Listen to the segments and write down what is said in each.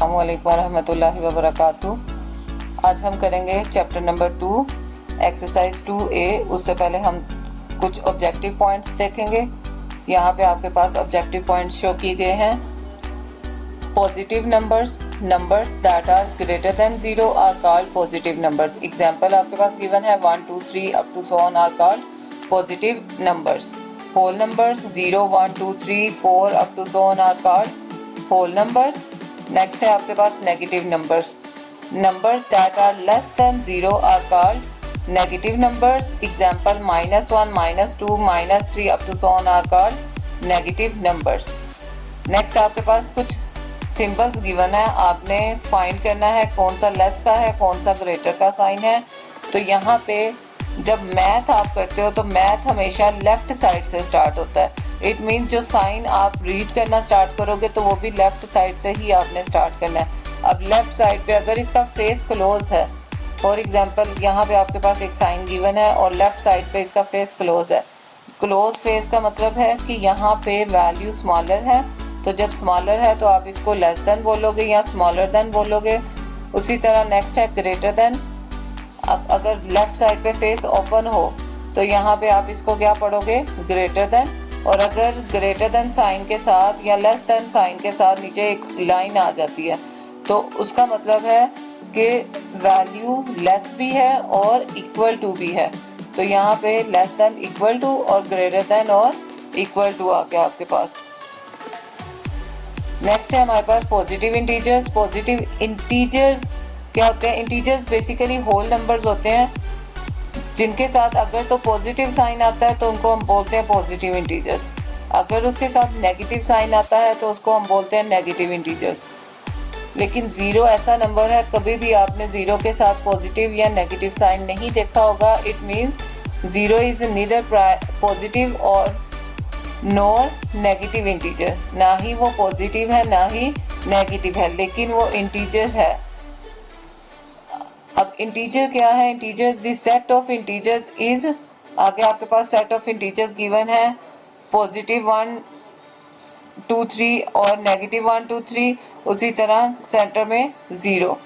अस्सलामुअलैकुम रहमतुल्लाहि व बरकातुहू। आज हम करेंगे चैप्टर नंबर 2 एक्सरसाइज 2A। उससे पहले हम कुछ ऑब्जेक्टिव पॉइंट्स देखेंगे। यहाँ पे आपके पास ऑब्जेक्टिव पॉइंट्स शो किए गए हैं। Positive numbers that are greater than 0 are called positive numbers. Example आपके पास गिवन है 1 2 3 up to so on are called positive numbers. Whole numbers 0 1 2 3 4 up to so on are called whole numbers. Next है आपके पास negative numbers that are less than 0 are called negative numbers. Example -1 -2 -3 up to so on are called negative numbers. Next आपके पास कुछ symbols given है, आपने find करना है कौन सा लेस का है कौन सा ग्रेटर का साइन है। तो यहाँ पे जब मैथ आप करते हो तो मैथ हमेशा लेफ्ट साइड से स्टार्ट होता है। इट मीन्स जो साइन आप रीड करना स्टार्ट करोगे तो वो भी लेफ्ट साइड से ही आपने स्टार्ट करना है। अब लेफ्ट साइड पे अगर इसका फेस क्लोज है, फॉर एग्जांपल यहाँ पे आपके पास एक साइन गिवन है और लेफ्ट साइड पे इसका फेस क्लोज है। क्लोज फेस का मतलब है कि यहाँ पे वैल्यू स्मॉलर है, तो जब स्मॉलर है तो आप इसको लेस देन बोलोगे या स्मॉलर देन बोलोगे। उसी तरह नेक्स्ट है ग्रेटर देन। अब अगर लेफ्ट साइड पे फेस ओपन हो तो यहाँ पे आप इसको क्या पढ़ोगे, ग्रेटर देन। और अगर ग्रेटर देन साइन के साथ या लेस देन साइन के साथ नीचे एक लाइन आ जाती है तो उसका मतलब है कि वैल्यू लेस भी है और इक्वल टू भी है। तो यहाँ पे लेस देन इक्वल टू और ग्रेटर देन और इक्वल टू आ गया आपके पास। नेक्स्ट है हमारे पास पॉजिटिव इंटीजर्स। पॉजिटिव इंटीजर्स क्या होते हैं? इंटीजर्स बेसिकली होल नंबर्स होते हैं जिनके साथ अगर तो पॉजिटिव साइन आता है तो उनको हम बोलते हैं पॉजिटिव इंटीजर्स। अगर उसके साथ नेगेटिव साइन आता है तो उसको हम बोलते हैं नेगेटिव इंटीजर्स। लेकिन ज़ीरो ऐसा नंबर है, कभी भी आपने ज़ीरो के साथ पॉजिटिव या नेगेटिव साइन नहीं देखा होगा। It means zero is neither positive और नॉर नेगेटिव इंटीजर। ना ही वो पॉजिटिव है ना ही नेगेटिव है, लेकिन वो इंटीजर है। अब इंटीजर क्या है? Integers the set of integers is, आगे आपके पास सेट ऑफ इंटीजर्स गिवन है पॉजिटिव 1 2 3 और नेगेटिव 1 2 3। उसी तरह सेंटर में 0।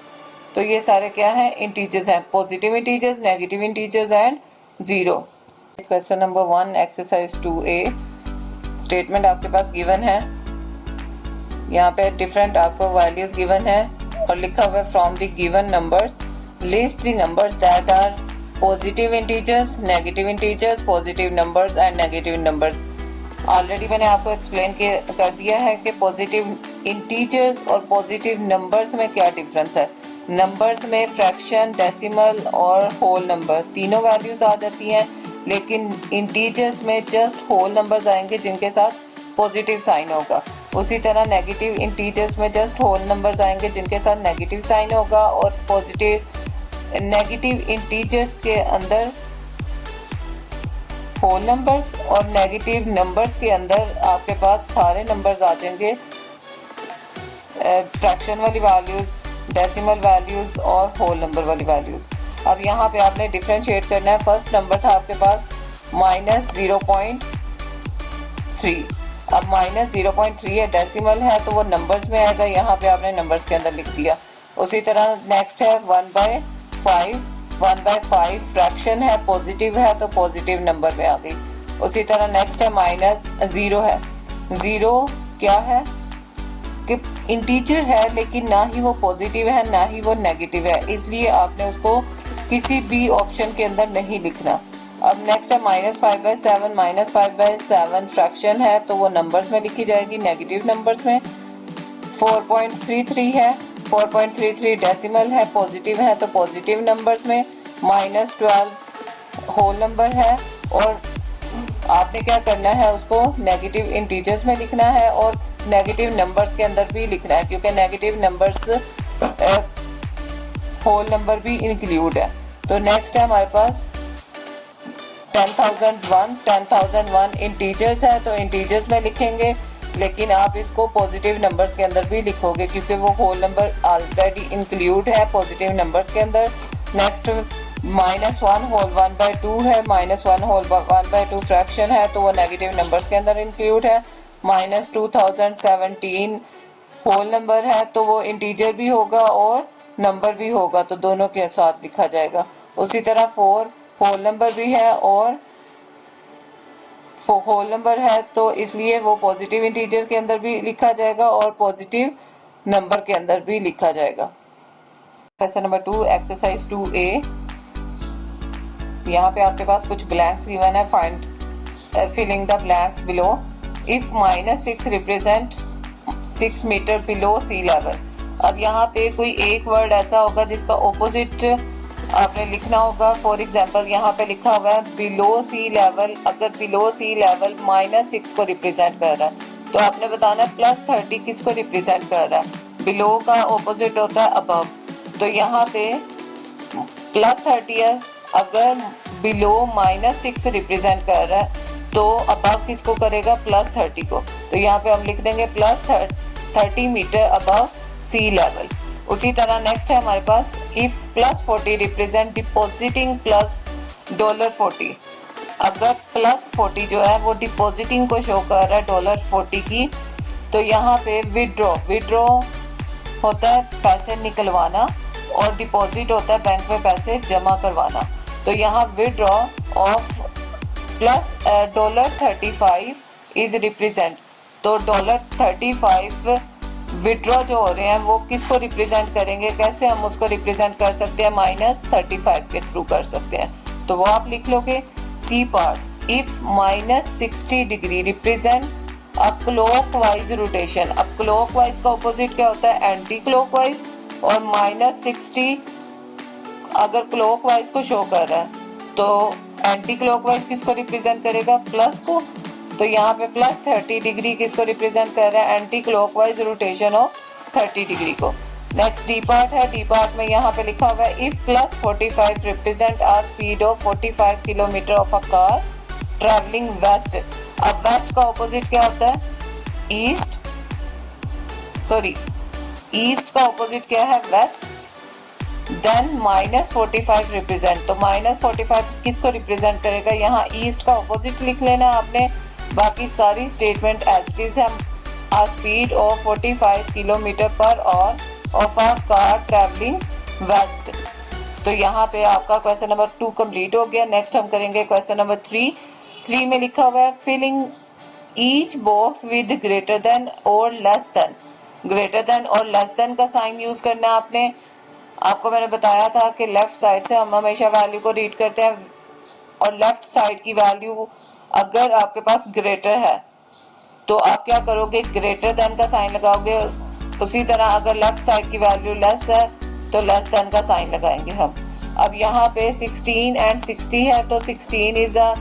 तो ये सारे क्या है? इंटीजर्स हैं, positive integers, negative integers and 0। Question number 1 exercise 2A। Statement आपके पास गिवन है, यहाँ पे डिफरेंट आपको वैल्यूज गिवन है और लिखा हुआ है from the given numbers list the numbers that are positive integers, negative integers, positive numbers and negative numbers. Already मैंने आपको एक्सप्लेन कर दिया है कि पॉजिटिव इंटीजर्स और पॉजिटिव नंबर्स में क्या डिफरेंस है। नंबर्स में फ्रैक्शन, डेसिमल और होल नंबर तीनों वैल्यूज आ जाती हैं, लेकिन इंटीजर्स में जस्ट होल नंबर्स आएंगे जिनके साथ पॉजिटिव साइन होगा। उसी तरह नेगेटिव इंटीजर्स में जस्ट होल नंबर्स आएंगे जिनके साथ नेगेटिव साइन होगा। और नेगेटिव इंटीजर्स के अंदर होल नंबर्स और नेगेटिव नंबर्स के अंदर आपके पास सारे नंबर्स आ जाएंगे, फ्रैक्शन वाली वैल्यूज, डेसिमल वैल्यूज और होल नंबर वाली वैल्यूज। अब यहाँ पे आपने डिफरेंशिएट करना है। फर्स्ट नंबर था आपके पास -0.3। अब -0.3 है, डेसिमल है तो वो नंबर्स में आएगा, यहाँ पे आपने नंबर्स के अंदर लिख दिया। उसी तरह नेक्स्ट है 1/5। 1/5 फ्रैक्शन है, पॉजिटिव है तो पॉजिटिव नंबर में आ गई। उसी तरह नेक्स्ट है -0 है। 0 क्या है कि इंटीजर है लेकिन ना ही वो पॉजिटिव है ना ही वो नेगेटिव है, इसलिए आपने उसको किसी भी ऑप्शन के अंदर नहीं लिखना। अब नेक्स्ट है -5/7। -5/7 फ्रैक्शन है तो वो नंबर्स में लिखी जाएगी, नेगेटिव नंबर्स में। 4.33 है, 4.33 डेसिमल है, पॉजिटिव है तो पॉजिटिव नंबर्स में। -12 होल नंबर है और आपने क्या करना है, उसको नेगेटिव इंटीजर्स में लिखना है और नेगेटिव नंबर्स के अंदर भी लिखना है, क्योंकि नेगेटिव नंबर्स होल नंबर भी इंक्लूड है। तो नेक्स्ट है हमारे पास 10,001। 10,001 इंटीजर्स है तो इंटीजर्स में लिखेंगे, लेकिन आप इसको पॉजिटिव नंबर्स के अंदर भी लिखोगे क्योंकि वो होल नंबर ऑलरेडी इंक्लूड है पॉजिटिव नंबर्स के अंदर। नेक्स्ट -1 होल 1/2 है, -1 होल 1/2 फ्रैक्शन है तो वो नेगेटिव नंबर्स के अंदर इंक्लूड है। -2017 होल नंबर है तो वो इंटीजर भी होगा और नंबर भी होगा, तो दोनों के साथ लिखा जाएगा। उसी तरह 4 होल नंबर भी है और होल नंबर है तो इसलिए वो पॉजिटिव इंटीजर के अंदर भी लिखा जाएगा और पॉजिटिव नंबर के अंदर भी लिखा जाएगा। Question number 2 exercise 2A। यहाँ पे आपके पास कुछ ब्लैंक्स गिवन है, find filling the blanks below. If -6 represent 6 metre below sea level. अब यहाँ पे कोई एक वर्ड ऐसा होगा जिसका ऑपोजिट आपने लिखना होगा। फॉर एग्जाम्पल यहाँ पे लिखा हुआ है बिलो सी लेवल। अगर बिलो सी लेवल -6 को रिप्रेजेंट कर रहा है तो आपने बताना है +30 किसको रिप्रेजेंट कर रहा है। बिलो का ऑपोजिट होता है अबव, तो यहाँ पे +30 है। अगर बिलो -6 रिप्रेजेंट कर रहा है तो अबव किसको करेगा, +30 को। तो यहाँ पे हम लिख देंगे +30 मीटर अबव सी लेवल। उसी तरह नेक्स्ट है हमारे पास इफ +40 रिप्रेजेंट डिपॉजिटिंग $40। अगर +40 जो है वो डिपॉजिटिंग को शो कर रहा है $40 की, तो यहाँ पे विड्रॉ होता है पैसे निकलवाना और डिपॉजिट होता है बैंक में पैसे जमा करवाना। तो यहाँ विड्रॉ ऑफ $35 इज रिप्रेजेंट, तो $35 विड्रॉ जो हो रहे हैं वो किसको रिप्रेजेंट करेंगे, कैसे हम उसको रिप्रेजेंट कर सकते हैं, -35 के थ्रू कर सकते हैं। तो वो आप लिख लोगे। C part if -60 degree represent a clockwise rotation. अब क्लॉकवाइज का ऑपोजिट क्या होता है, एंटी क्लॉकवाइज। और -60 अगर क्लॉकवाइज को शो कर रहा है तो एंटी क्लॉकवाइज किसको रिप्रेजेंट करेगा, प्लस को। तो यहाँ पे +30 डिग्री किसको रिप्रेजेंट कर रहा है, anti clockwise rotation of 30 degree को। नेक्स्ट डी पार्ट है। डी पार्ट में यहाँ पे लिखा हुआ है if +45 represent a speed of 45 kilometre of a car travelling west. अब वेस्ट का ऑपोजिट क्या होता है, ईस्ट। ईस्ट का ऑपोजिट क्या है, वेस्ट। देन -45 रिप्रेजेंट, तो -45 किसको रिप्रेजेंट करेगा, यहाँ ईस्ट का ऑपोजिट लिख लेना आपने। बाकी सारी स्टेटमेंट एज इट इज है। A speed of 45 kilometre per hour of a car travelling west. तो यहाँ पे आपका क्वेश्चन नंबर 2 कंप्लीट हो गया। नेक्स्ट हम करेंगे क्वेश्चन नंबर 3 में लिखा हुआ है filling each box with greater than और लेस देन। ग्रेटर देन और लेस देन का साइन यूज करना है आपने। आपको मैंने बताया था कि लेफ्ट साइड से हम हमेशा वैल्यू को रीड करते हैं और लेफ्ट साइड की वैल्यू अगर आपके पास ग्रेटर है तो आप क्या करोगे, ग्रेटर देन का साइन लगाओगे। उसी तरह अगर लेफ्ट साइड की वैल्यू लेस है तो लेस देन का साइन लगाएंगे हम। अब यहाँ पे 16 एंड 60 है तो 16 इज अ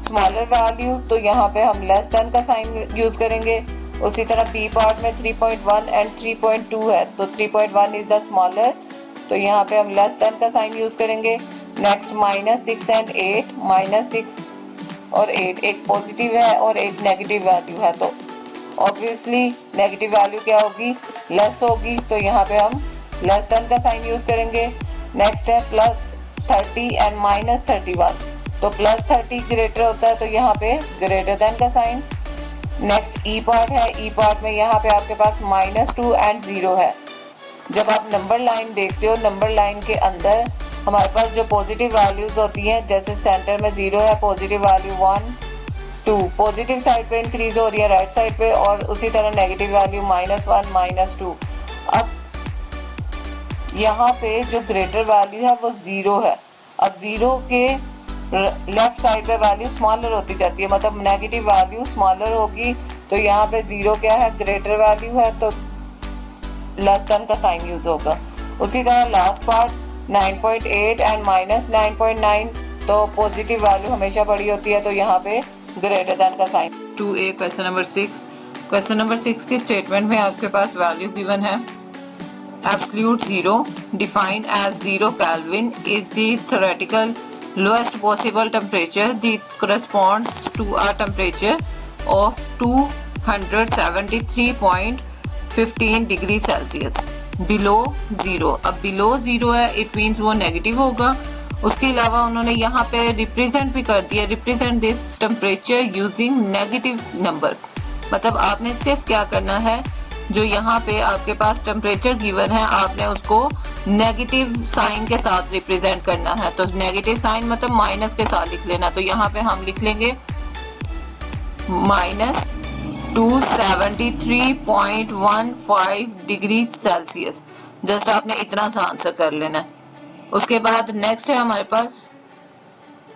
स्मॉलर वैल्यू, तो यहाँ पे हम लेस देन का साइन यूज करेंगे। उसी तरह बी पार्ट में 3.1 एंड 3.2 है तो 3.1 इज द स्मॉलर, तो यहाँ पे हम लेस देन का साइन यूज करेंगे। नेक्स्ट -6 एंड 8, -6 और 8 एक पॉजिटिव है और एक नेगेटिव वैल्यू है, तो ऑब्वियसली नेगेटिव वैल्यू क्या होगी, लेस होगी, तो यहाँ पे हम लेस देन का साइन यूज करेंगे। नेक्स्ट है +30 एंड -31, तो +30 ग्रेटर होता है तो यहाँ पे ग्रेटर देन का साइन। नेक्स्ट ई पार्ट है। ई पार्ट में यहाँ पे आपके पास -2 एंड 0 है। जब आप नंबर लाइन देखते हो, नंबर लाइन के अंदर हमारे पास जो पॉजिटिव वैल्यूज होती हैं, जैसे सेंटर में 0 है, पॉजिटिव वैल्यू 1 2 पॉजिटिव साइड पे इंक्रीज हो रही है राइट साइड पे, और उसी तरह नेगेटिव वैल्यू -1 -2। अब यहाँ पे जो ग्रेटर वैल्यू है वो 0 है। अब 0 के लेफ्ट साइड पे वैल्यू स्मॉलर होती जाती है, मतलब नेगेटिव वैल्यू स्मॉलर होगी, तो यहाँ पे 0 क्या है, ग्रेटर वैल्यू है, तो लेस देन का साइन यूज होगा। उसी तरह लास्ट पार्ट 9.8 एंड -9.9, तो पॉजिटिव वैल्यू हमेशा बड़ी होती है, तो यहाँ पे ग्रेटर देन का sign. 2A question number 6। Question number 6 की स्टेटमेंट में आपके पास वैल्यू गिवन है absolute 0 defined as 0 kelvin is the theoretical lowest possible temperature that corresponds to a temperature of 273.15 degree Celsius below 0। अब बिलो 0 है, it means वो negative होगा। उसके अलावा उन्होंने यहाँ पे रिप्रेजेंट भी कर दिया, represent this temperature using negative number. मतलब आपने सिर्फ क्या करना है, जो यहाँ पे आपके पास टेम्परेचर गिवन है, आपने उसको नेगेटिव साइन के साथ रिप्रेजेंट करना है। तो नेगेटिव साइन मतलब माइनस के साथ लिख लेना। तो यहाँ पे हम लिख लेंगे -273.15 डिग्री सेल्सियस। जस्ट आपने इतना सा आंसर कर लेना है। उसके बाद नेक्स्ट है हमारे पास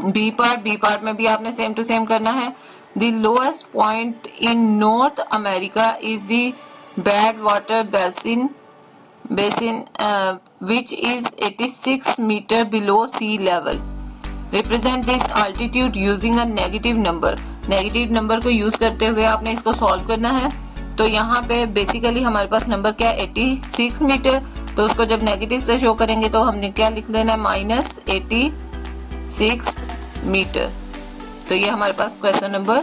बी पार्ट। बी पार्ट में भी आपने सेम टू सेम करना है। The lowest point in north America is the bad water basin which is 86 meter below sea level. Represent this altitude using a negative number. Negative number को use करते हुए आपने इसको सॉल्व करना है। तो यहाँ पे बेसिकली हमारे पास नंबर क्या है 86 मीटर। तो उसको जब नेगेटिव से शो करेंगे तो हमने क्या लिख लेना है -86 मीटर। तो ये हमारे पास क्वेश्चन नंबर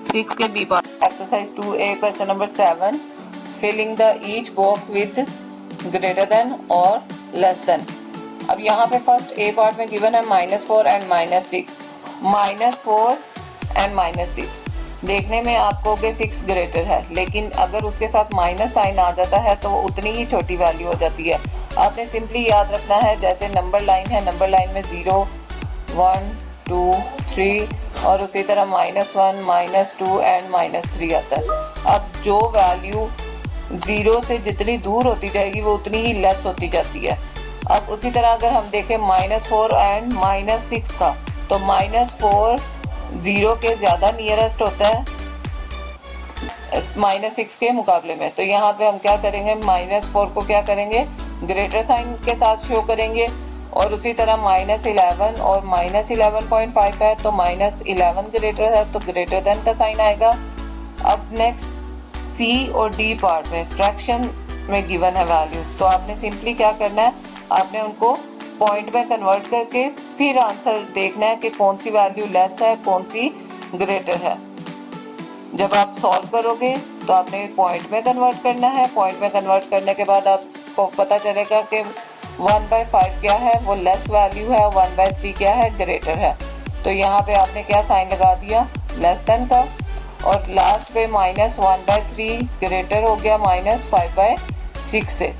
6 के B part. Exercise 2A question number 7, filling the each box with greater than और लेस देन। अब यहाँ पे फर्स्ट ए पार्ट में गिवन है -4 एंड -6। -4 एंड -6 देखने में आपको के 6 ग्रेटर है, लेकिन अगर उसके साथ माइनस साइन आ जाता है तो वो उतनी ही छोटी वैल्यू हो जाती है। आपने सिंपली याद रखना है, जैसे नंबर लाइन है, नंबर लाइन में 0 1 2 3 और उसी तरह -1 -2 एंड -3 आता है। अब जो वैल्यू 0 से जितनी दूर होती जाएगी वो उतनी ही लेस होती जाती है। अब उसी तरह अगर हम देखें -4 एंड -6 का, तो -4 0 के ज़्यादा नियरेस्ट होता है -6 के मुकाबले में। तो यहाँ पे हम क्या करेंगे, -4 को क्या करेंगे, ग्रेटर साइन के साथ शो करेंगे। और उसी तरह -11 और -11.5 है तो -11 ग्रेटर है तो ग्रेटर देन का साइन आएगा। अब नेक्स्ट सी और डी पार्ट में फ्रैक्शन में गिवन है वैल्यूज, तो आपने सिंपली क्या करना है, आपने उनको पॉइंट में कन्वर्ट करके फिर आंसर देखना है कि कौन सी वैल्यू लेस है कौन सी ग्रेटर है। जब आप सॉल्व करोगे तो आपने पॉइंट में कन्वर्ट करना है। पॉइंट में कन्वर्ट करने के बाद आपको पता चलेगा कि 1/5 क्या है, वो लेस वैल्यू है, 1/3 क्या है, ग्रेटर है। तो यहाँ पे आपने क्या साइन लगा दिया, लेस देन का, और लास्ट पे -1/3 ग्रेटर हो गया -5/6 से।